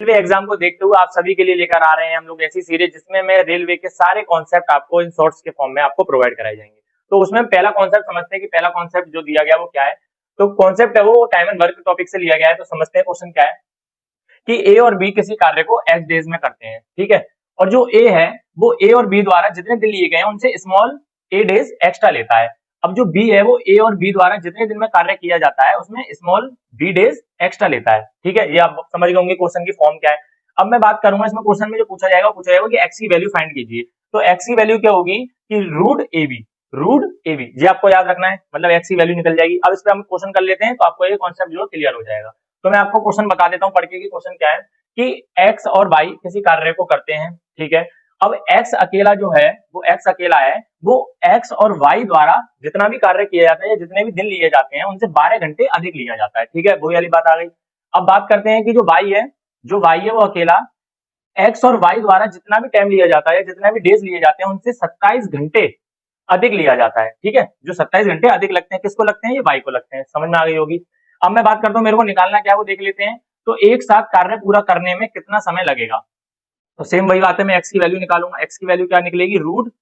Railway exam को देखते हुए आप सभी के लिए लेकर आ रहे हैं हम लोग ऐसी सीरीज जिसमें मैं रेलवे के सारे कॉन्सेप्ट आपको इन शॉर्ट्स के फॉर्म में आपको प्रोवाइड कराए जाएंगे। तो उसमें पहला कॉन्सेप्ट समझते हैं कि पहला कॉन्सेप्ट जो दिया गया वो क्या है। तो कॉन्सेप्ट है वो टाइम एंड वर्क टॉपिक से लिया गया है। तो समझते हैं क्वेश्चन क्या है कि ए और बी किसी कार्य को एक्स डेज में करते हैं, ठीक है। और जो ए है वो ए और बी द्वारा जितने दिन लिए गए हैं उनसे स्मॉल ए डेज एक्स्ट्रा लेता है। अब जो बी है वो ए और बी द्वारा जितने दिन में कार्य किया जाता है उसमें स्मॉल बी डेज एक्स्ट्रा लेता है, ठीक है। ये आप समझ गए होंगे क्वेश्चन की फॉर्म क्या है। अब मैं बात करूंगा इसमें क्वेश्चन में जो पूछा जाएगा वो पूछा जाएगा कि एक्स की वैल्यू फाइंड कीजिए। तो एक्स की वैल्यू क्या होगी कि रूट ए बी, ये आपको याद रखना है, मतलब एक्स की वैल्यू निकल जाएगी। अब इस पर हम क्वेश्चन कर लेते हैं तो आपको ये कॉन्सेप्ट जो क्लियर हो जाएगा। तो मैं आपको क्वेश्चन बता देता हूँ पढ़ के कि क्वेश्चन क्या है कि एक्स और वाई किसी कार्य को करते हैं, ठीक है। अब एक्स अकेला जो है वो एक्स अकेला है, वो एक्स और वाई द्वारा जितना भी कार्य किया जाता है या जितने भी दिन लिए जाते हैं उनसे 12 घंटे अधिक लिया जाता है, ठीक है। वही वाली बात आ गई। अब बात करते हैं कि जो वाई है वो अकेला एक्स और वाई द्वारा जितना भी टाइम लिया जाता है जितना भी डेज लिए जाते हैं उनसे 27 घंटे अधिक लिया जाता है, ठीक है। जो 27 घंटे अधिक लगते हैं किसको लगते हैं, ये वाई को लगते हैं। समझ में आ गई होगी। अब मैं बात करता हूँ मेरे को निकालना क्या है वो देख लेते हैं। तो एक साथ कार्य पूरा करने में कितना समय लगेगा। तो सेम वही बात है, मैं एक्स की वैल्यू निकालूंगा। एक्स की वैल्यू क्या निकलेगी, रूट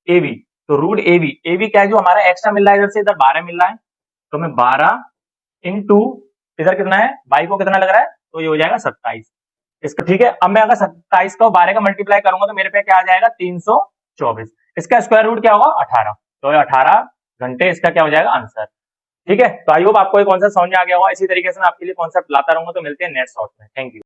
ए बी। तो रूट ए बी क्या है, जो हमारा एक्स्ट्रा मिल रहा है इधर से, इधर 12 मिल रहा है। तो मैं 12 इंटू इधर कितना है, वाई को कितना लग रहा है, तो ये हो जाएगा 27 इसका, ठीक है। अब मैं अगर 27 का 12 का मल्टीप्लाई करूंगा तो मेरे पे क्या आ जाएगा 324। इसका स्क्वायर रूट क्या होगा 18, तो 18 घंटे इसका क्या हो जाएगा आंसर, ठीक है। तो आई होप आपको ये कॉन्सेप्ट समझ में आ गया होगा। इसी तरीके से मैं आपके लिए कॉन्सेप्ट लाता रहूंगा। तो मिलते हैं नेक्स्ट शॉर्ट में। Thank you.